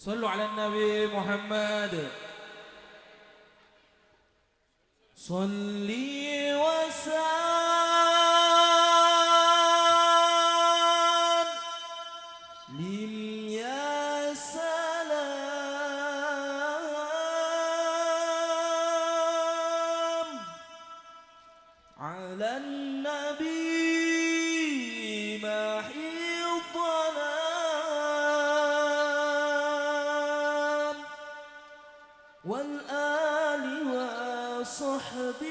صلوا على النبي محمد. صلي وسلم يا سلام على النبي محي الظلام والآل وصحبه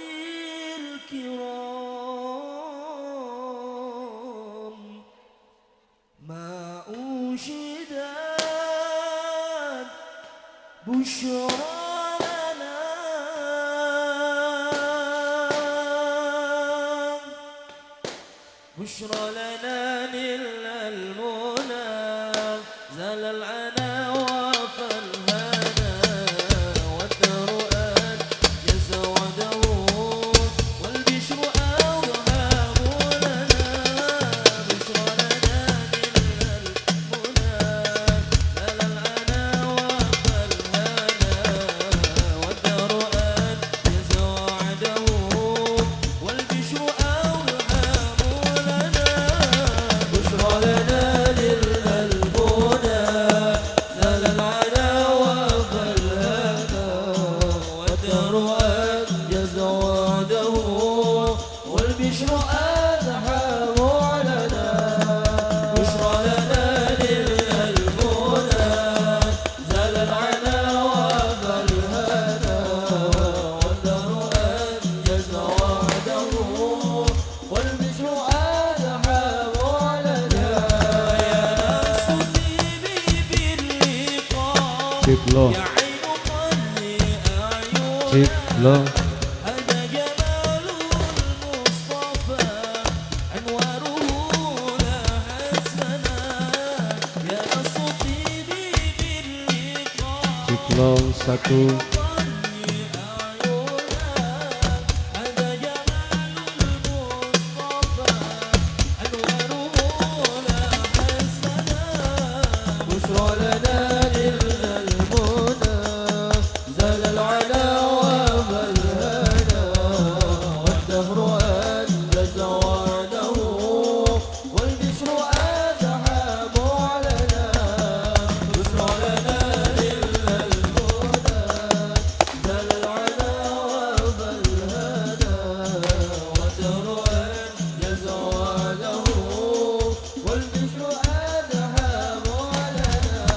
الكرام ما أوجدت بشرى لنا بشرى لنا نلنا المنى زال العنا وفالهنا والدار أن يزوده والبشر أوهام لنا بشرى لنا نلنا المنى زال العنا وفالهنا والدار أن يزوده والبشر أوهام لنا بشرى لنا نلنا المنى زال العنا وفالهنا والدار أن يزوده والبشر أزحام علنا بشرى لنا نلنا المنى زال العنا وفالهنا والدار أن يزوده والبشر أزحام علنا يا ناس طيبي باللقاء Ciplo, يا عين قلبي أعيننا Ciplo, هذا جمال المصطفى أنواره لا حسنا يا ناس طيبي باللقاء Ciplo satu, قلبي أعيننا هذا جمال المصطفى أنواره لا حسنا بشرى لنا نلنا المنى زال العلا وفالهنا والدهر أنجز وعده والبشر أزحام علنا بشرى لنا نلنا المنى زال العلا وفالهنا والدهر أنجز وعده والبشر أزحام علنا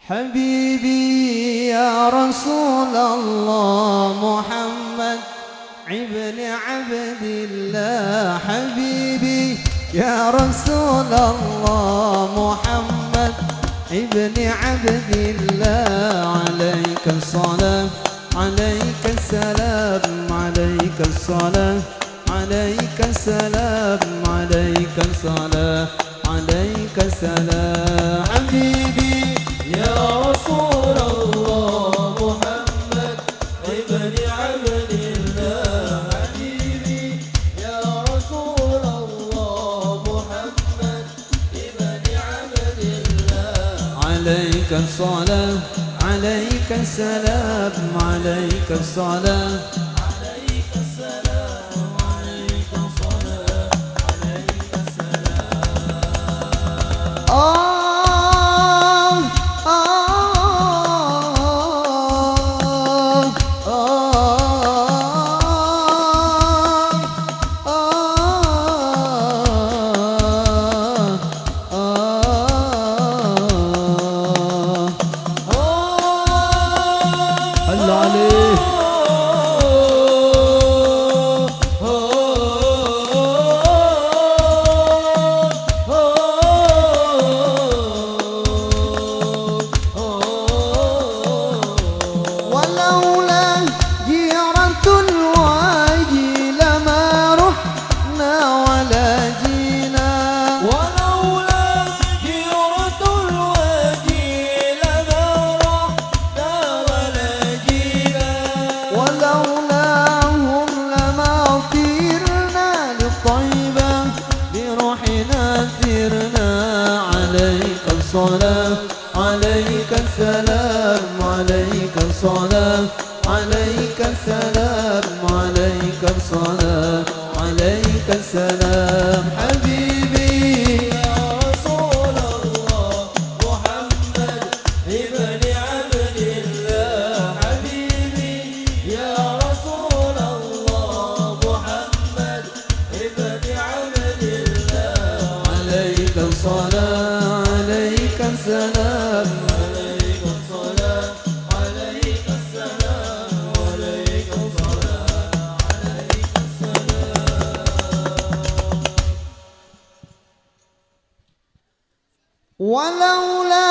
حبيبي يا رسول الله محمد ابن عبد الله. حبيبي يا رسول الله محمد ابن عبد الله. عليك الصلاة عليك السلام عليك الصلاة عليك السلام عليك الصلاة عليك السلام. حبيبي يا رسول الله محمد ابن عبد الله. حبيبي يا رسول الله محمد ابن عبد الله. عليك الصلاة عليك السلام عليك الصلاة عليك السلام عليك الصلاة عليك السلام. الله عليه. ولولا جيرة الوادي لما رحنا ولا جينا. ولولا جيرة الوادي لما رحنا ولا جينا. ولولاهم لما طيرنا للطيبة بروحنا ثرنا. عليك الصلاة عليك السلام عليك الصلاة عليك السلام عليك الصلاة عليك السلام. حبيبي يا رسول الله محمد ابن عبد الله. حبيبي يا رسول الله محمد ابن عبد الله. عليك الصلاة عليك السلام. عليك الصلاة عليك السلام عليك الصلاة عليك السلام. ولولا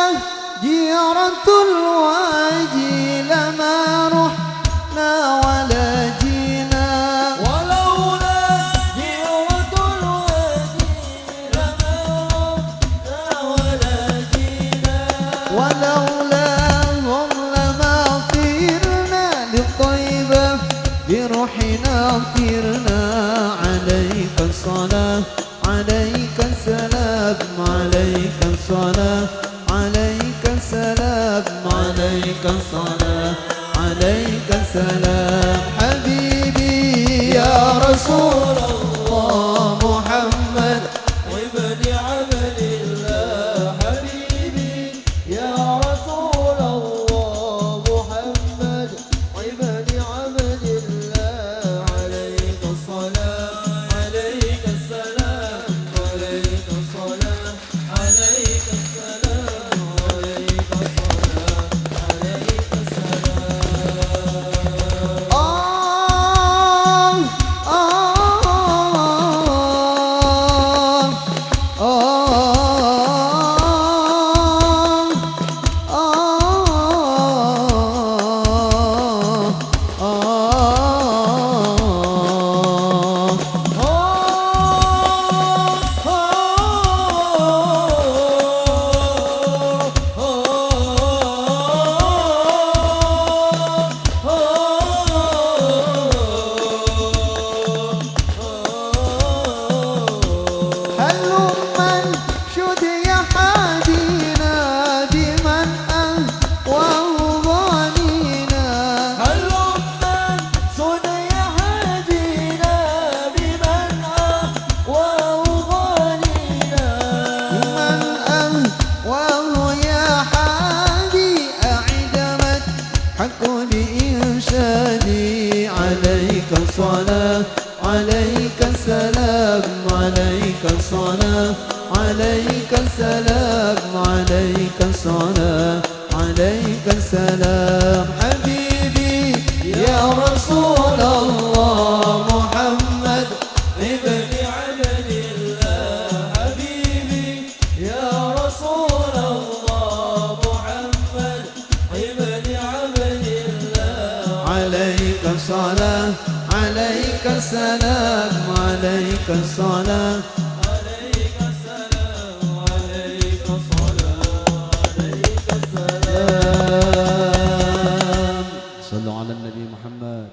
جيرة الوادي لما رحنا ولا جينا. ولولا جيرة الوادي لما رحنا ولا جينا. ولولاهم لما طيرنا للطيبة بروحنا طيرنا. عليك الصلاة عليك السلام عليك الصلاة عليك السلام عليك الصلاة عليك السلام. حبيبي يا رسول الله محمد وابن عبد الله. حبيبي يا رسول الله محمد وابن عبد الله. عليك الصلاة عليك السلام عليك الصلاة عليك السلام عليك الصلاة عليك السلام. الصلاة عليك السلام عليك الصلاة عليك السلام عليك الصلاة عليك السلام حبيبي يا رسول الله محمد ابن عبد الله حبيبي يا رسول الله محمد ابن عبد الله عليك الصلاة عليك السلام عليك الصلاة عليك السلام عليك الصلاة عليك السلام صلوا على النبي محمد.